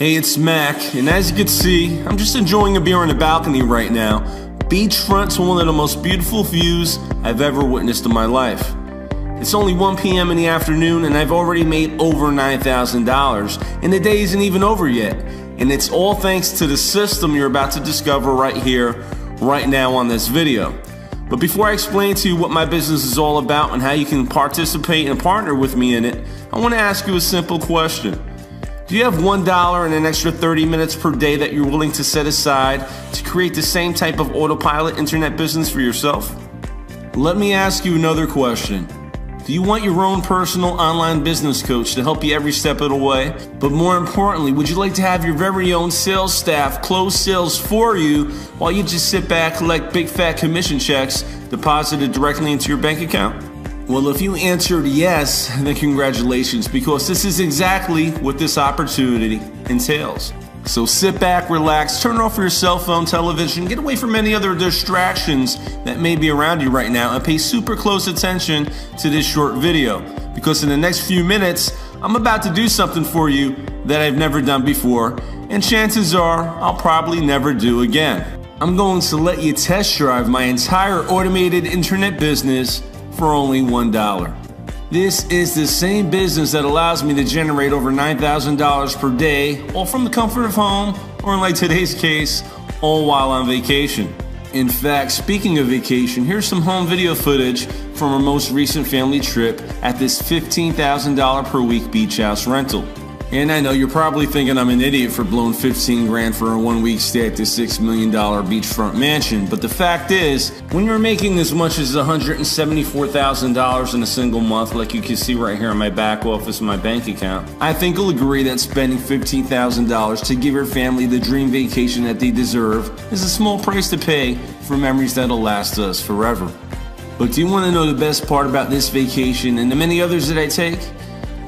Hey, it's Mac, and as you can see, I'm just enjoying a beer on the balcony right now. Beachfront to one of the most beautiful views I've ever witnessed in my life. It's only 1 p.m. in the afternoon, and I've already made over $9,000, and the day isn't even over yet. And it's all thanks to the system you're about to discover right here, right now on this video. But before I explain to you what my business is all about and how you can participate and partner with me in it, I want to ask you a simple question. Do you have $1 and an extra 30 minutes per day that you're willing to set aside to create the same type of autopilot internet business for yourself? Let me ask you another question. Do you want your own personal online business coach to help you every step of the way? But more importantly, would you like to have your very own sales staff close sales for you while you just sit back, collect big fat commission checks deposited directly into your bank account? Well, if you answered yes, then congratulations, because this is exactly what this opportunity entails. So sit back, relax, turn off your cell phone, television, get away from any other distractions that may be around you right now, and pay super close attention to this short video, because in the next few minutes, I'm about to do something for you that I've never done before, and chances are I'll probably never do again. I'm going to let you test drive my entire automated internet business for only $1. This is the same business that allows me to generate over $9,000 per day, all from the comfort of home, or in like today's case, all while on vacation. In fact, speaking of vacation, here's some home video footage from our most recent family trip at this $15,000 per week beach house rental. And I know you're probably thinking I'm an idiot for blowing 15 grand for a 1 week stay at this $6 million beachfront mansion, but the fact is, when you're making as much as $174,000 in a single month, like you can see right here in my back office and my bank account, I think you'll agree that spending $15,000 to give your family the dream vacation that they deserve is a small price to pay for memories that'll last us forever. But do you want to know the best part about this vacation and the many others that I take?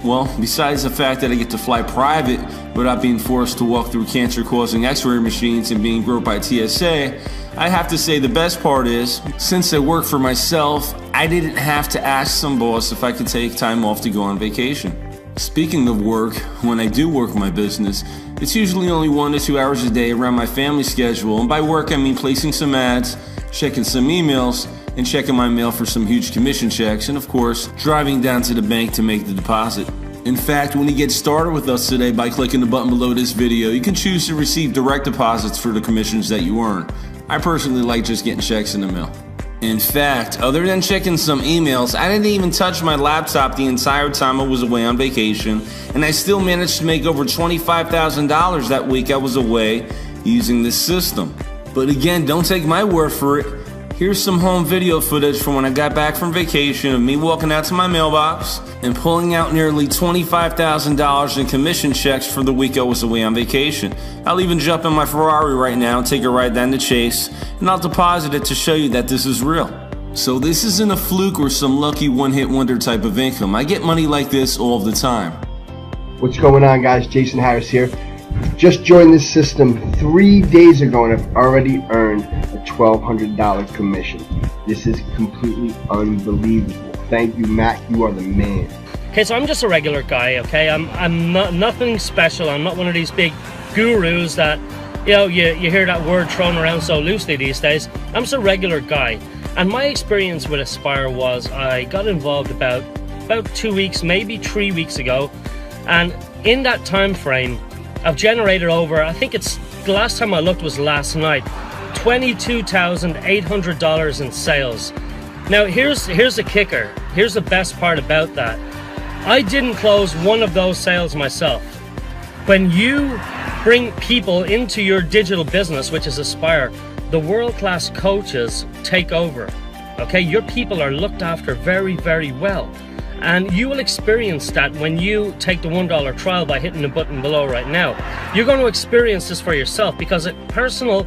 Well, besides the fact that I get to fly private without being forced to walk through cancer-causing x-ray machines and being groped by TSA, I have to say the best part is, since I work for myself, I didn't have to ask some boss if I could take time off to go on vacation. Speaking of work, when I do work my business, it's usually only 1 to 2 hours a day around my family schedule, and by work I mean placing some ads, checking some emails, and checking my mail for some huge commission checks, and of course, driving down to the bank to make the deposit. In fact, when you get started with us today by clicking the button below this video, you can choose to receive direct deposits for the commissions that you earn. I personally like just getting checks in the mail. In fact, other than checking some emails, I didn't even touch my laptop the entire time I was away on vacation, and I still managed to make over $25,000 that week I was away using this system. But again, don't take my word for it. Here's some home video footage from when I got back from vacation of me walking out to my mailbox and pulling out nearly $25,000 in commission checks for the week I was away on vacation. I'll even jump in my Ferrari right now and take a ride down the Chase, and I'll deposit it to show you that this is real. So this isn't a fluke or some lucky one-hit wonder type of income. I get money like this all the time. What's going on, guys? Jason Harris here. Just joined this system 3 days ago and I've already earned a $1,200 commission. This is completely unbelievable. Thank you, Mac. You are the man. Okay, so I'm just a regular guy, okay? I'm not, nothing special. I'm not one of these big gurus that, you know, you hear that word thrown around so loosely these days. I'm just a regular guy. And my experience with Aspire was I got involved about 2 weeks, maybe 3 weeks ago. And in that time frame, I've generated over, I think it's, the last time I looked was last night, $22,800 in sales. Now here's the kicker. Here's the best part about that. I didn't close one of those sales myself. When you bring people into your digital business, which is Aspire, the world-class coaches take over. Okay, your people are looked after very, very well. And you will experience that when you take the $1 trial by hitting the button below right now. You're going to experience this for yourself, because a personal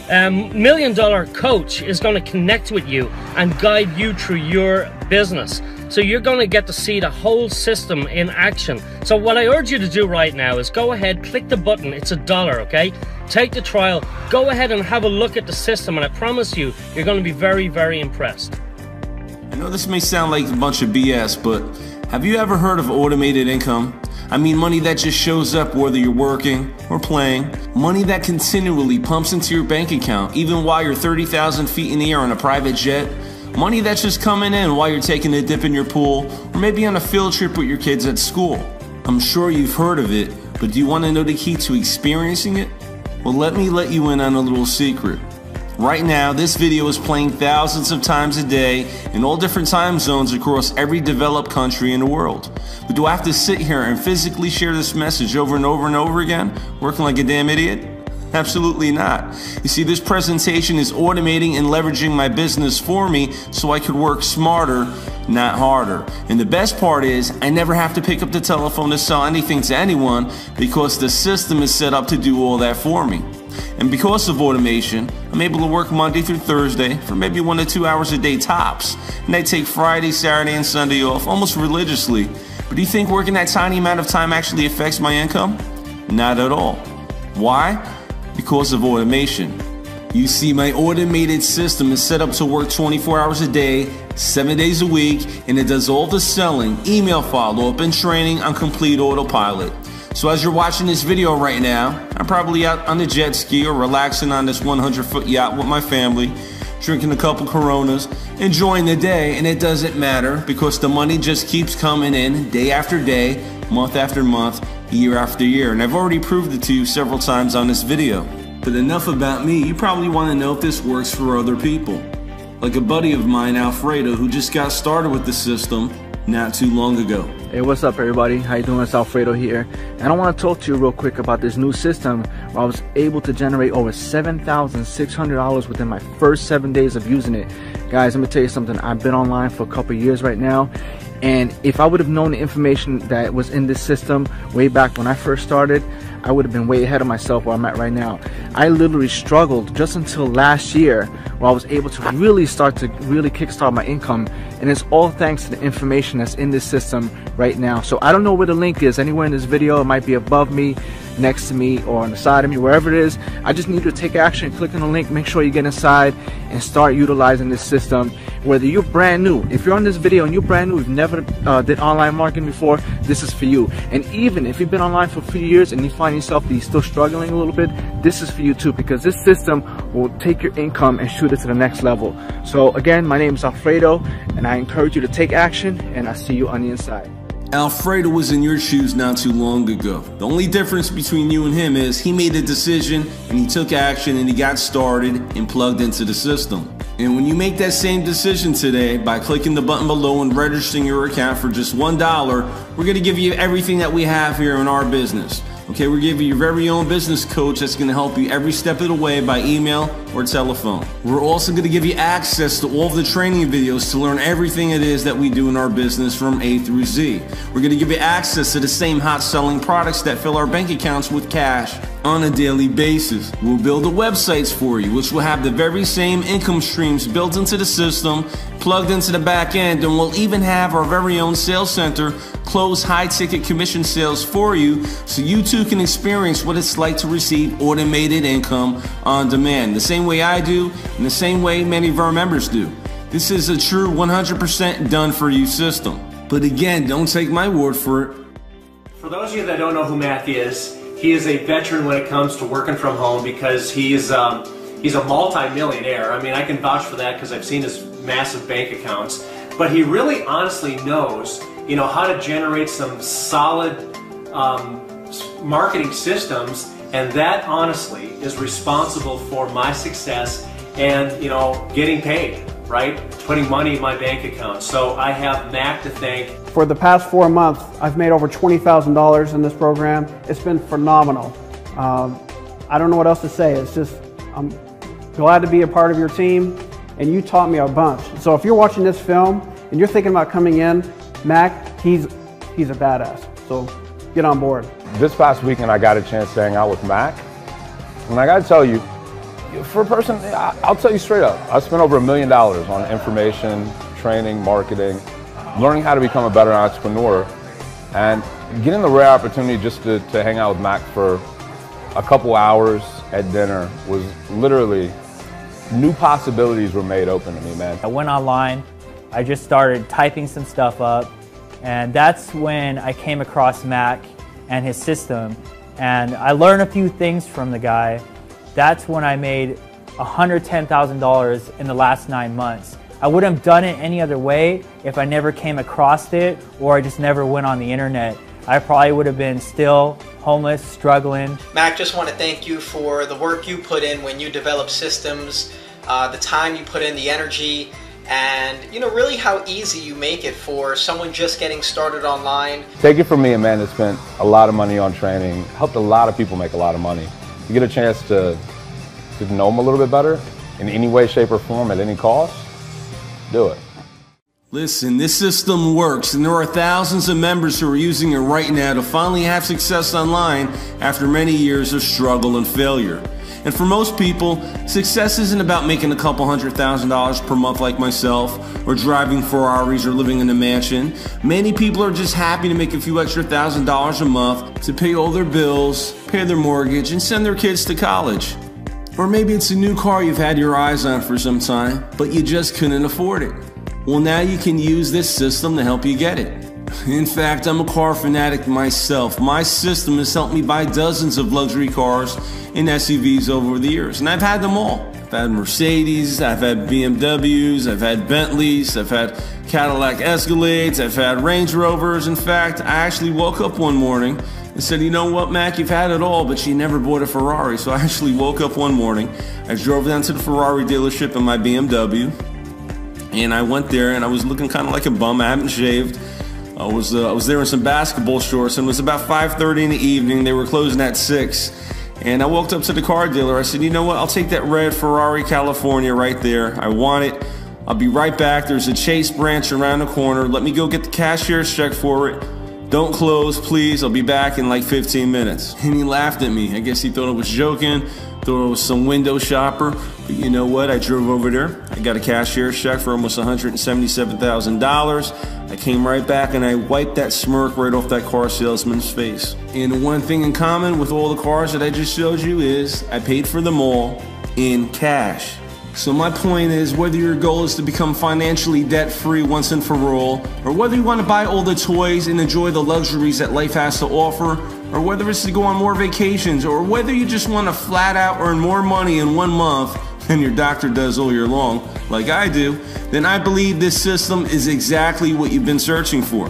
$1 million coach is going to connect with you and guide you through your business. So you're going to get to see the whole system in action. So what I urge you to do right now is go ahead, click the button. It's $1, okay? Take the trial, go ahead and have a look at the system, and I promise you, you're going to be very, very impressed. I know this may sound like a bunch of BS, but have you ever heard of automated income? I mean money that just shows up whether you're working or playing. Money that continually pumps into your bank account even while you're 30,000 feet in the air on a private jet. Money that's just coming in while you're taking a dip in your pool or maybe on a field trip with your kids at school. I'm sure you've heard of it, but do you want to know the key to experiencing it? Well, let me let you in on a little secret. Right now, this video is playing thousands of times a day in all different time zones across every developed country in the world. But do I have to sit here and physically share this message over and over and over again, working like a damn idiot? Absolutely not. You see, this presentation is automating and leveraging my business for me so I could work smarter, not harder. And the best part is I never have to pick up the telephone to sell anything to anyone because the system is set up to do all that for me. And because of automation, I'm able to work Monday through Thursday for maybe 1 to 2 hours a day tops. And I take Friday, Saturday, and Sunday off almost religiously. But do you think working that tiny amount of time actually affects my income? Not at all. Why? Because of automation. You see, my automated system is set up to work 24 hours a day, 7 days a week, and it does all the selling, email follow-up, and training on complete autopilot. So as you're watching this video right now, I'm probably out on the jet ski or relaxing on this 100-foot yacht with my family, drinking a couple Coronas, enjoying the day, and it doesn't matter because the money just keeps coming in day after day, month after month, year after year. And I've already proved it to you several times on this video. But enough about me, you probably want to know if this works for other people. Like a buddy of mine, Alfredo, who just got started with the system not too long ago. Hey, what's up everybody? How you doing? It's Alfredo here. And I want to talk to you real quick about this new system where I was able to generate over $7,600 within my first 7 days of using it. Guys, let me tell you something. I've been online for a couple years right now. And if I would have known the information that was in this system way back when I first started, I would have been way ahead of myself where I'm at right now. I literally struggled just until last year where I was able to really start to kickstart my income. And it's all thanks to the information that's in this system right now. So I don't know where the link is anywhere in this video. It might be above me, next to me, or on the side of me, wherever it is. I just need you to take action, click on the link, make sure you get inside and start utilizing this system. Whether you're brand new, if you're on this video and you're brand new, you've never did online marketing before, this is for you. And even if you've been online for a few years and you find yourself that you're still struggling a little bit, this is for you too, because this system will take your income and shoot it to the next level. So again, my name is Alfredo, and I encourage you to take action, and I'll see you on the inside. Alfredo was in your shoes not too long ago. The only difference between you and him is he made a decision and he took action and he got started and plugged into the system. And when you make that same decision today by clicking the button below and registering your account for just $1, we're going to give you everything that we have here in our business. Okay, we're giving you your very own business coach that's going to help you every step of the way by email or telephone. We're also going to give you access to all of the training videos to learn everything it is that we do in our business from A through Z. We're going to give you access to the same hot selling products that fill our bank accounts with cash on a daily basis. We'll build the websites for you, which will have the very same income streams built into the system, plugged into the back end, and we'll even have our very own sales center close high-ticket commission sales for you so you too can experience what it's like to receive automated income on demand, the same way I do and the same way many of our members do. This is a true 100% done-for-you system. But again, don't take my word for it. For those of you that don't know who Mac is, he is a veteran when it comes to working from home because he's a multi-millionaire. I mean, I can vouch for that because I've seen his massive bank accounts. But he really honestly knows, how to generate some solid marketing systems, and that honestly is responsible for my success and, getting paid, right? Putting money in my bank account. So I have Mac to thank. For the past 4 months, I've made over $20,000 in this program. It's been phenomenal. I don't know what else to say. It's just, I'm glad to be a part of your team, and you taught me a bunch. So if you're watching this film and you're thinking about coming in, Mac, he's a badass. So get on board. This past weekend, I got a chance to hang out with Mac. And I got to tell you, for a person, I'll tell you straight up, I spent over $1 million on information, training, marketing, learning how to become a better entrepreneur, and getting the rare opportunity just to hang out with Mac for a couple hours at dinner was literally, new possibilities were made open to me, man. I went online, I just started typing some stuff up, and that's when I came across Mac, and his system. And I learned a few things from the guy. That's when I made $110,000 in the last 9 months. I wouldn't have done it any other way if I never came across it or I just never went on the internet. I probably would have been still homeless, struggling. Mac, just want to thank you for the work you put in when you develop systems, the time you put in, the energy, and really how easy you make it for someone just getting started online. Take it from me, a man that spent a lot of money on training, helped a lot of people make a lot of money. You get a chance to know them a little bit better in any way, shape, or form at any cost, do it. Listen, this system works, and there are thousands of members who are using it right now to finally have success online after many years of struggle and failure. And for most people, success isn't about making a couple $100,000 per month like myself, or driving Ferraris or living in a mansion. Many people are just happy to make a few extra $1,000s a month to pay all their bills, pay their mortgage, and send their kids to college. Or maybe it's a new car you've had your eyes on for some time, but you just couldn't afford it. Well, now you can use this system to help you get it. In fact, I'm a car fanatic myself. My system has helped me buy dozens of luxury cars and SUVs over the years, and I've had them all. I've had Mercedes, I've had BMWs, I've had Bentleys, I've had Cadillac Escalades, I've had Range Rovers. In fact, I actually woke up one morning and said, you know what, Mac, you've had it all, but you never bought a Ferrari. So I actually woke up one morning, I drove down to the Ferrari dealership in my BMW, and I went there and I was looking kind of like a bum. I haven't shaved. I was there in some basketball shorts, and it was about 5:30 in the evening. They were closing at 6. And I walked up to the car dealer. I said, you know what, I'll take that red Ferrari California right there. I want it. I'll be right back. There's a Chase branch around the corner. Let me go get the cashier's check for it. Don't close, please. I'll be back in like 15 minutes. And he laughed at me. I guess he thought I was joking, thought I was some window shopper. But you know what? I drove over there. I got a cashier's check for almost $177,000. I came right back and I wiped that smirk right off that car salesman's face. And the one thing in common with all the cars that I just showed you is I paid for them all in cash. So my point is, whether your goal is to become financially debt-free once and for all, or whether you want to buy all the toys and enjoy the luxuries that life has to offer, or whether it's to go on more vacations, or whether you just want to flat out earn more money in 1 month than your doctor does all year long, like I do, then I believe this system is exactly what you've been searching for.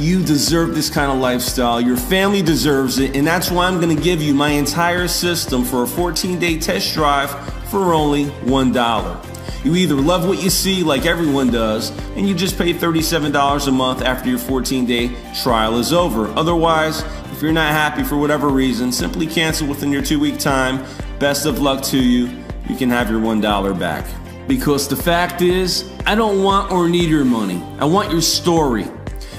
You deserve this kind of lifestyle, your family deserves it, and that's why I'm going to give you my entire system for a 14-day test drive for only $1. You either love what you see like everyone does, and you just pay $37 a month after your 14-day trial is over. Otherwise, if you're not happy for whatever reason, simply cancel within your 2-week time. Best of luck to you. You can have your $1 back. Because the fact is, I don't want or need your money. I want your story.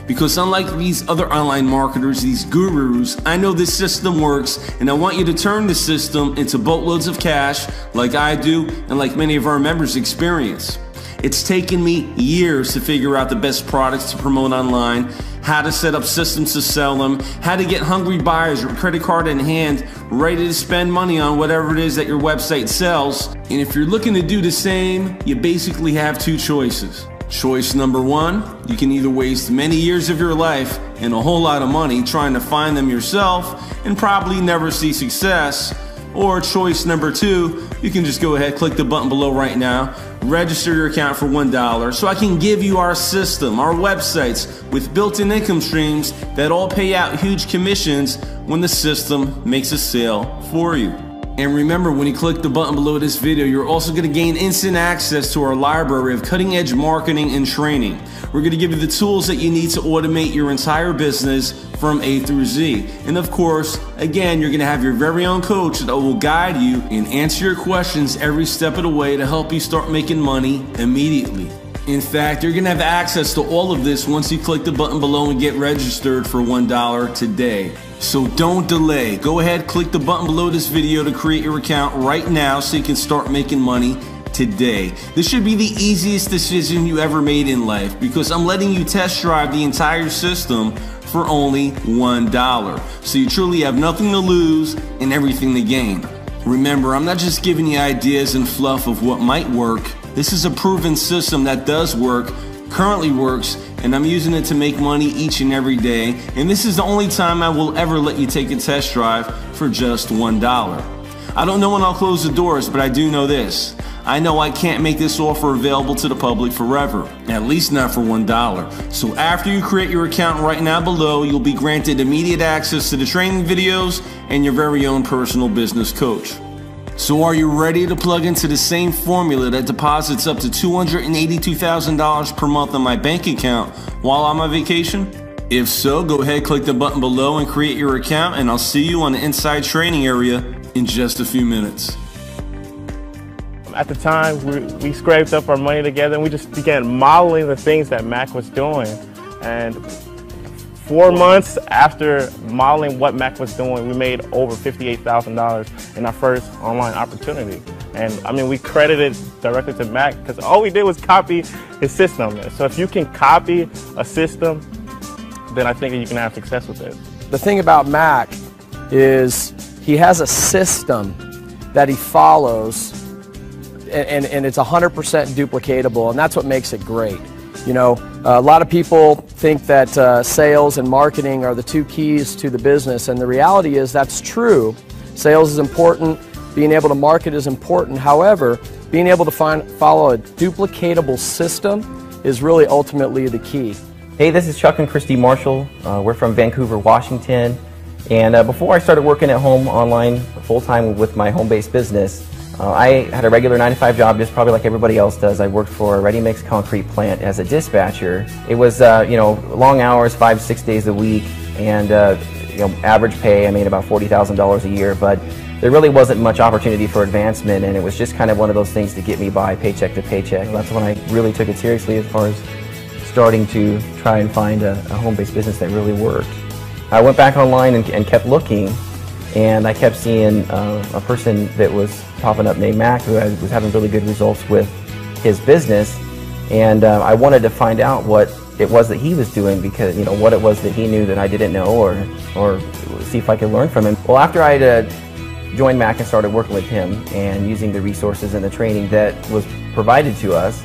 Because unlike these other online marketers, these gurus, I know this system works, and I want you to turn the system into boatloads of cash like I do and like many of our members experience. It's taken me years to figure out the best products to promote online, how to set up systems to sell them, how to get hungry buyers with credit card in hand ready to spend money on whatever it is that your website sells. And if you're looking to do the same, you basically have 2 choices. Choice number 1, you can either waste many years of your life and a whole lot of money trying to find them yourself and probably never see success. Or choice number 2, you can just go ahead, click the button below right now, register your account for $1 so I can give you our system, our websites with built-in income streams that all pay out huge commissions when the system makes a sale for you. And remember, when you click the button below this video, you're also going to gain instant access to our library of cutting-edge marketing and training. We're going to give you the tools that you need to automate your entire business from A through Z. And of course, again, you're going to have your very own coach that will guide you and answer your questions every step of the way to help you start making money immediately. In fact, you're going to have access to all of this once you click the button below and get registered for $1 today. So don't delay. Go ahead, click the button below this video to create your account right now so you can start making money today. This should be the easiest decision you ever made in life because I'm letting you test drive the entire system for only $1. So you truly have nothing to lose and everything to gain. Remember, I'm not just giving you ideas and fluff of what might work. This is a proven system that does work currently works, and I'm using it to make money each and every day, and this is the only time I will ever let you take a test drive for just $1. I don't know when I'll close the doors, but I do know this. I know I can't make this offer available to the public forever, at least not for $1. So after you create your account right now below, you'll be granted immediate access to the training videos and your very own personal business coach. So are you ready to plug into the same formula that deposits up to $282,000 per month on my bank account while I'm on vacation? If so, go ahead, click the button below and create your account, and I'll see you on the inside training area in just a few minutes. At the time, we scraped up our money together and we just began modeling the things that Mac was doing. And 4 months after modeling what Mac was doing, we made over $58,000 in our first online opportunity. And I mean, we credited directly to Mac because all we did was copy his system. So if you can copy a system, then I think you can have success with it. The thing about Mac is he has a system that he follows, and it's 100% duplicatable, and that's what makes it great. You know, a lot of people think that sales and marketing are the two keys to the business, and the reality is that's true. Sales is important, being able to market is important. However, being able to follow a duplicatable system is really ultimately the key. Hey, this is Chuck and Christy Marshall. We're from Vancouver, Washington. And before I started working at home online full-time with my home-based business, I had a regular 9-to-5 job, just probably like everybody else does. I worked for a ready-mix concrete plant as a dispatcher. It was, you know, long hours, 5-6 days a week, and you know, average pay. I made about $40,000 a year, but there really wasn't much opportunity for advancement, and it was just kind of one of those things to get me by, paycheck to paycheck. That's when I really took it seriously as far as starting to try and find a home-based business that really worked. I went back online and kept looking, and I kept seeing a person that was popping up named Mac who was having really good results with his business, and I wanted to find out what it was that he was doing, because you know what it was that he knew that I didn't know, or see if I could learn from him. Well, after I joined Mac and started working with him and using the resources and the training that was provided to us,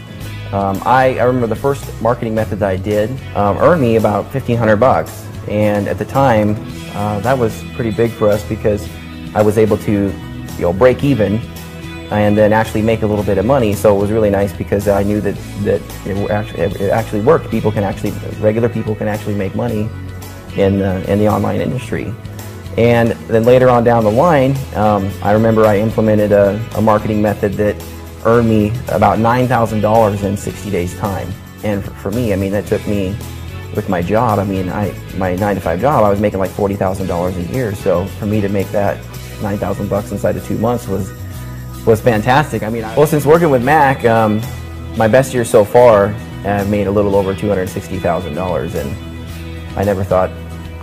I remember the first marketing method that I did earned me about $1,500. And at the time, that was pretty big for us because I was able to, you know, break even and then actually make a little bit of money. So it was really nice because I knew that it actually worked. Regular people can actually make money in the online industry. And then later on down the line, I remember I implemented a marketing method that earned me about $9,000 in 60 days time. And for me, I mean, that took me, with my job, I mean, my 9-to-5 job, I was making like $40,000 a year. So for me to make that $9,000 inside of 2 months was fantastic. I mean, well, since working with Mac, my best year so far, I've made a little over $260,000, and I never thought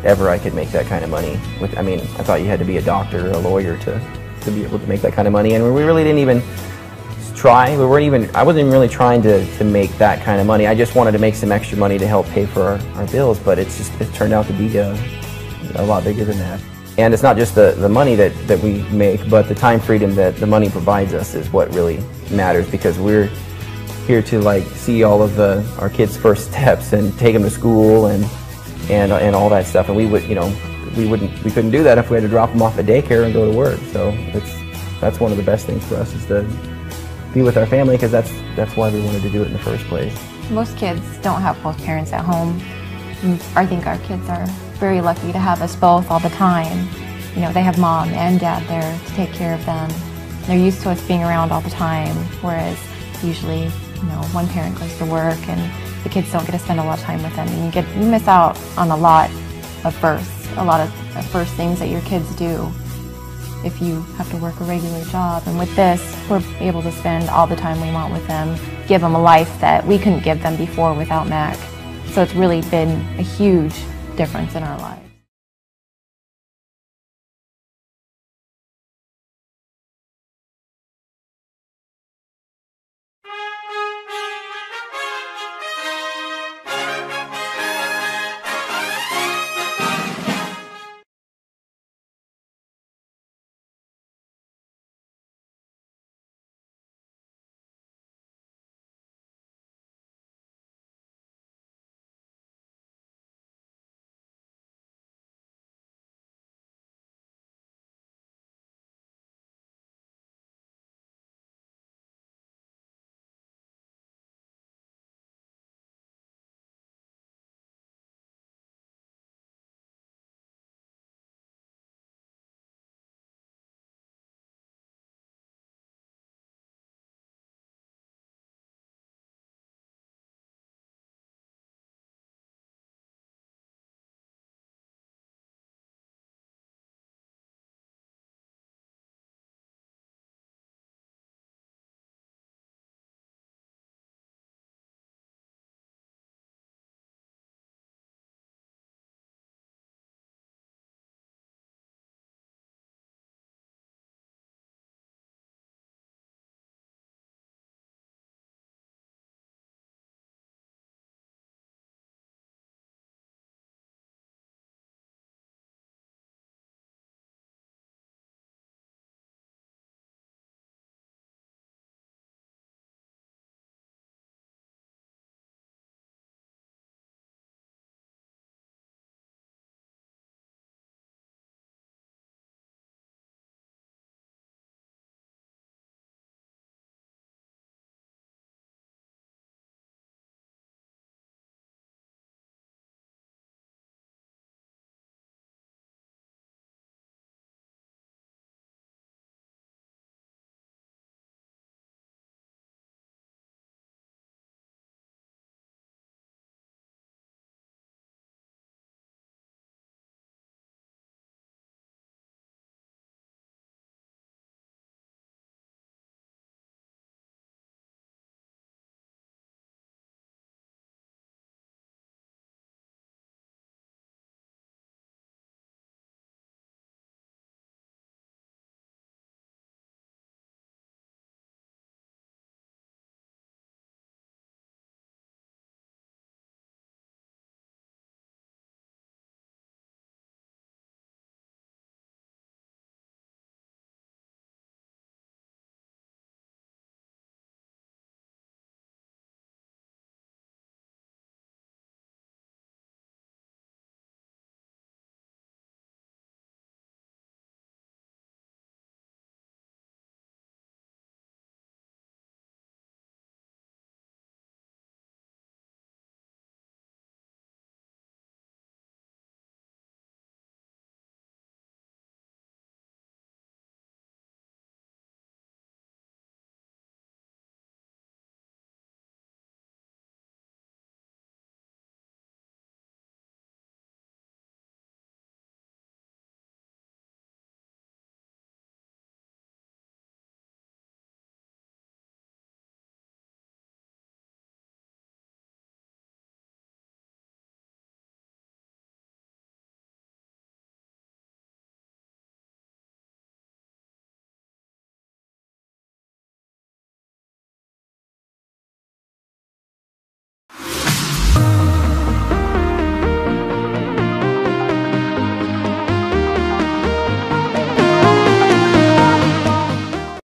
ever I could make that kind of money. I mean, I thought you had to be a doctor or a lawyer to be able to make that kind of money, and we really didn't even try. I wasn't even really trying to make that kind of money. I just wanted to make some extra money to help pay for our bills, but it turned out to be a lot bigger than that. And it's not just the money that we make, but the time freedom that the money provides us is what really matters, because we're here to like see all of our kids' first steps and take them to school and all that stuff. And we couldn't do that if we had to drop them off at daycare and go to work. So that's one of the best things for us, is to be with our family, because that's why we wanted to do it in the first place. Most kids don't have both parents at home. I think our kids are very lucky to have us both all the time. You know, they have mom and dad there to take care of them. They're used to us being around all the time, whereas usually, you know, one parent goes to work and the kids don't get to spend a lot of time with them, and you miss out on a lot of first things that your kids do if you have to work a regular job. And with this, we're able to spend all the time we want with them, give them a life that we couldn't give them before without Mac. So it's really been a huge difference in our lives.